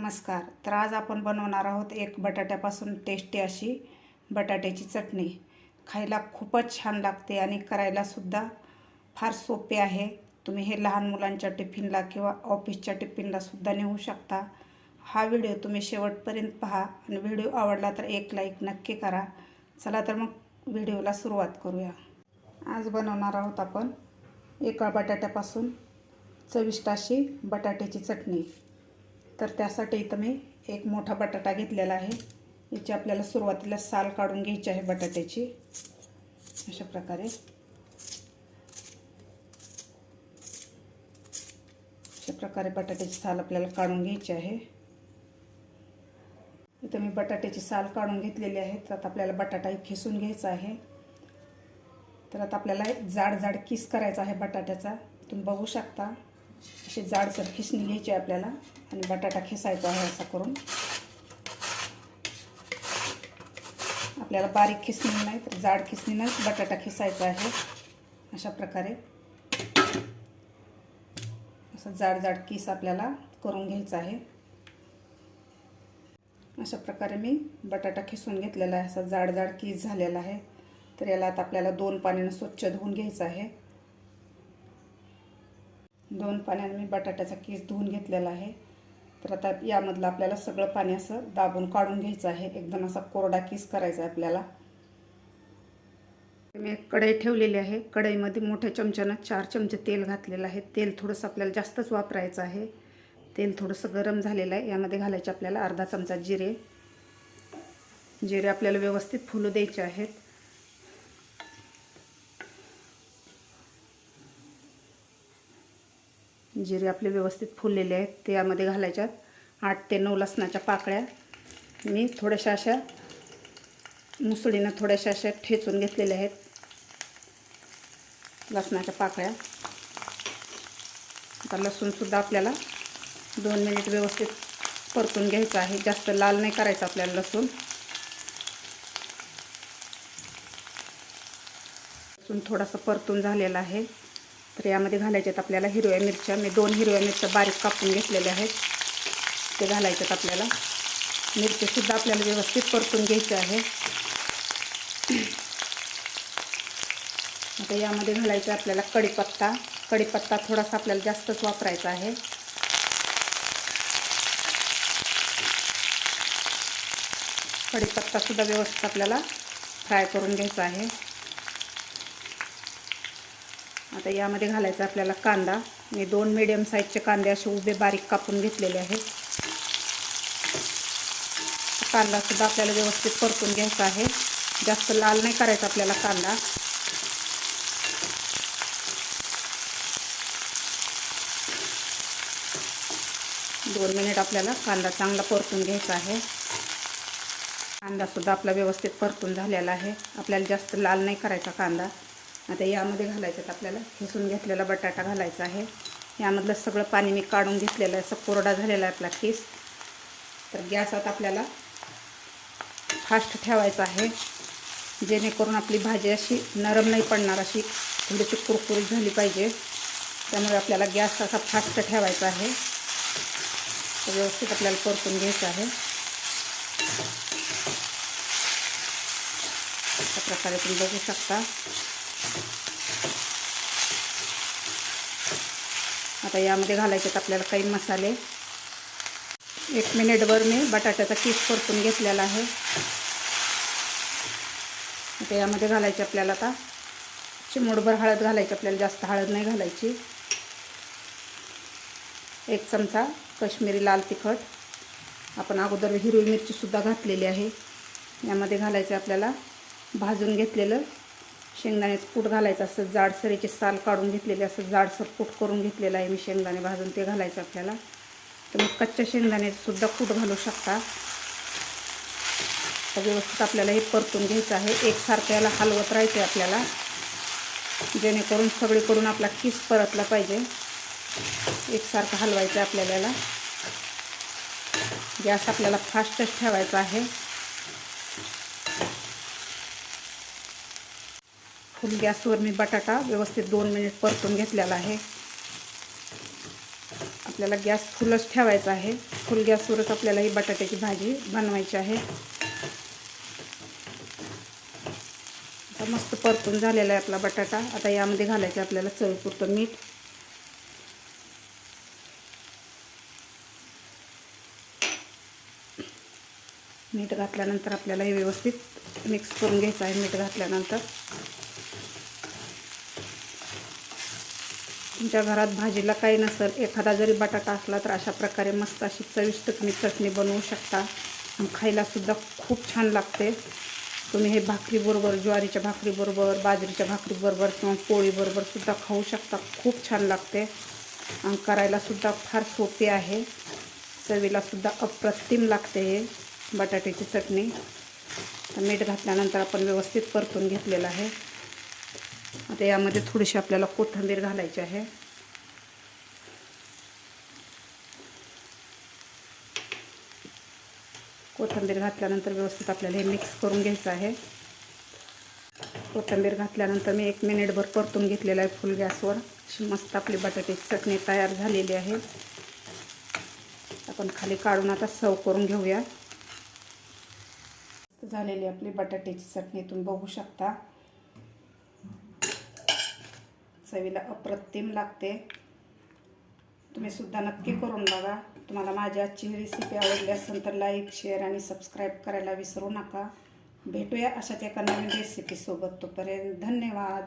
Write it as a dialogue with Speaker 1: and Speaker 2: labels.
Speaker 1: नमस्कार. तर आज आपण बनवणार आहोत एक बटाट्यापासून टेस्टी अशी बटाट्याची चटणी. खायला खूपच छान लागते आणि करायलासुद्धा फार सोपे आहे. तुम्ही हे लहान मुलांच्या टिफिनला किंवा ऑफिसच्या टिफिनलासुद्धा नेऊ शकता. हा व्हिडिओ तुम्ही शेवटपर्यंत पहा आणि व्हिडिओ आवडला तर एक लाईक नक्की करा. चला तर मग व्हिडिओला सुरुवात करूया. आज बनवणार आहोत आपण एका बटाट्यापासून चविष्ट अशी बटाट्याची चटणी. तर त्यासाठी इथं मी एक मोठा बटाटा घेतलेला आहे. याची आपल्याला सुरुवातीला साल काढून घ्यायची आहे बटाट्याची. अशा प्रकारे बटाट्याची साल आपल्याला काढून घ्यायची आहे. इथं मी बटाट्याची साल काढून घेतलेली आहे. तर आता आपल्याला बटाटाही खिसून घ्यायचा आहे. तर आता आपल्याला जाड जाड किस करायचा आहे बटाट्याचा. तुम्ही बघू शकता अशी जाडसर खिसणी घ्यायची आहे आपल्याला आणि बटाटा खिसायचा आहे. असं करून आपल्याला बारीक खिसणी नाही तर जाड खिसणीनंच बटाटा खिसायचा आहे. अशा प्रकारे असं जाड जाड किस आपल्याला करून घ्यायचा आहे. अशा प्रकारे मी बटाटा खिसून घेतलेला आहे. असा जाड जाड किस झालेला आहे. तर याला आता आपल्याला 2 पाण्याने स्वच्छ धुवून घ्यायचं आहे. 2 पाण्याने मी बटाट्याचा किस धुवून घेतलेला आहे. तर आता यामधलं आपल्याला सगळं पाणी असं दाबून काढून घ्यायचं आहे. एकदम असा कोरडा किस करायचा आहे आपल्याला. मी एक कढई ठेवलेली आहे. कढईमध्ये मोठ्या चमच्यानं 4 चमचे तेल घातलेलं आहे. तेल थोडंसं आपल्याला जास्तच वापरायचं आहे. तेल थोडंसं गरम झालेलं आहे. यामध्ये घालायचे आपल्याला अर्धा चमचा जिरे. जिरे आपल्याला व्यवस्थित फुलू द्यायचे आहेत. जिरे आपले व्यवस्थित फुललेले आहेत. ते यामध्ये घालायच्यात 8 ते 9 लसणाच्या पाकळ्या. मी थोड्याशा अशा मुसळीनं थोड्याशा अशा ठेचून घेतलेल्या आहेत लसणाच्या पाकळ्या. आता लसूणसुद्धा आपल्याला 2 मिनिट व्यवस्थित परतून घ्यायचं आहे. जास्त लाल नाही करायचं आपल्याला लसूण. लसूण थोडासा परतून झालेला आहे. तर यामध्ये घालायच्यात आपल्याला हिरव्या मिरच्या. मी 2 हिरव्या मिरच्या बारीक कापून घेतलेल्या आहेत. ते घालायच्यात आपल्याला. मिरचीसुद्धा आपल्याला व्यवस्थित परतून घ्यायची आहे. आता यामध्ये घालायचं आपल्याला कढीपत्ता. कढीपत्ता थोडासा आपल्याला जास्तच वापरायचा आहे. कढीपत्तासुद्धा व्यवस्थित आपल्याला फ्राय करून घ्यायचा आहे. आता यामध्ये घालायचा आपल्याला कांदा. मी 2 मीडियम साईजचे कांदे असे उभे बारीक कापून घेतलेले आहेत. कांदासुद्धा आपल्याला व्यवस्थित परतून घ्यायचा आहे. जास्त लाल नाही करायचा आपल्याला कांदा. दोन मिनिट आपल्याला कांदा चांगला परतून घ्यायचा आहे. कांदासुद्धा आपला व्यवस्थित परतून झालेला आहे. आपल्याला जास्त लाल नाही करायचा कांदा. आता यामध्ये घालायचं आपल्याला खिसून घेतलेला बटाटा घालायचा आहे. यामधलं सगळं पाणी मी काढून घेतलेलं आहे. असं कोरडा झालेला आहे आपला किस. तर गॅस आता आपल्याला फास्ट ठेवायचा आहे, जेणेकरून आपली भाजी अशी नरम नाही पडणार, अशी थोडीशी कुरकुरीत झाली पाहिजे. त्यामुळे आपल्याला गॅस असा फास्ट ठेवायचा आहे. तर व्यवस्थित आपल्याला परतून घ्यायचं आहे. अशा प्रकारे तुम्ही बघू शकता. आता यामध्ये घालायचे आपल्याला काही मसाले. 1 मिनिटभर मी बटाट्याचा किस परतून घेतलेला आहे. आता यामध्ये घालायचे आपल्याला आता चिमूटभर हळद घालायची. आपल्याला जास्त हळद नाही घालायची. 1 चमचा काश्मीरी लाल तिखट. आपण अगोदर हिरवी मिरचीसुद्धा घातलेली आहे. यामध्ये घालायचं आपल्याला भाजून घेतलेलं शेंगदाण्याचं कूट घालायचं. असं जाडसरीची साल काढून घेतलेली, असं जाडसर कूट करून घेतलेलं आहे मी शेंगदाणे भाजून. ते घालायचं आपल्याला. तुम्ही कच्च्या शेंगदाण्याचंसुद्धा कूट घालू शकता. तर व्यवस्थित आपल्याला हे परतून घ्यायचं आहे. एकसारखं याला हलवत राहायचं आहे आपल्याला, जेणेकरून सगळीकडून आपला किस परतला पाहिजे. एकसारखं हलवायचं आहे आपल्याला याला. गॅस आपल्याला फास्टच ठेवायचा आहे. फुल गॅसवर मी बटाटा व्यवस्थित 2 मिनिट परतून घेतलेला आहे. आपल्याला गॅस फुलच ठेवायचा आहे. फुल गॅसवरच आपल्याला ही बटाट्याची भाजी बनवायची आहे. आता मस्त परतून झालेला आहे आपला बटाटा. आता यामध्ये घालायचं आपल्याला चवीपुरतं मीठ. मीठ घातल्यानंतर आपल्याला हे व्यवस्थित मिक्स करून घ्यायचं आहे. मीठ घातल्यानंतर तुमच्या घरात भाजीला काही नसेल, एखादा जरी बटाटा असला तर अशा प्रकारे मस्त अशी चविष्ट तुम्ही चटणी बनवू शकता आणि खायलासुद्धा खूप छान लागते. तुम्ही हे भाकरीबरोबर, ज्वारीच्या भाकरीबरोबर, बाजरीच्या भाकरीबरोबर किंवा पोळीबरोबरसुद्धा खाऊ शकता. खूप छान लागते आणि करायलासुद्धा फार सोपे आहे. चवीलासुद्धा अप्रतिम लागते हे बटाट्याची चटणी. मीठ घातल्यानंतर आपण व्यवस्थित परतून घेतलेलं आहे. आता यामध्ये थोडीशी आपल्याला कोथिंबीर घालायची आहे. कोथिंबीर घातल्यानंतर व्यवस्थित आपल्याला हे मिक्स करून घ्यायचं आहे. कोथिंबीर घातल्यानंतर मी 1 मिनिटभर परतून घेतलेलं आहे फुल गॅसवर. अशी मस्त आपली बटाट्याची चटणी तयार झालेली आहे. आपण खाली काढून आता सर्व करून घेऊया. झालेली आपली बटाट्याची चटणी तुम्ही बघू शकता. चवीला अप्रतिम लागते. तुम्ही सुद्धा नक्की करून बघा. तुम्हाला माझी आजची रेसिपी आवडली असेल तर लाईक, शेअर आणि सबस्क्राईब करायला विसरू नका. भेटूया अशाच एका नवीन रेसिपीसोबत. तोपर्यंत धन्यवाद.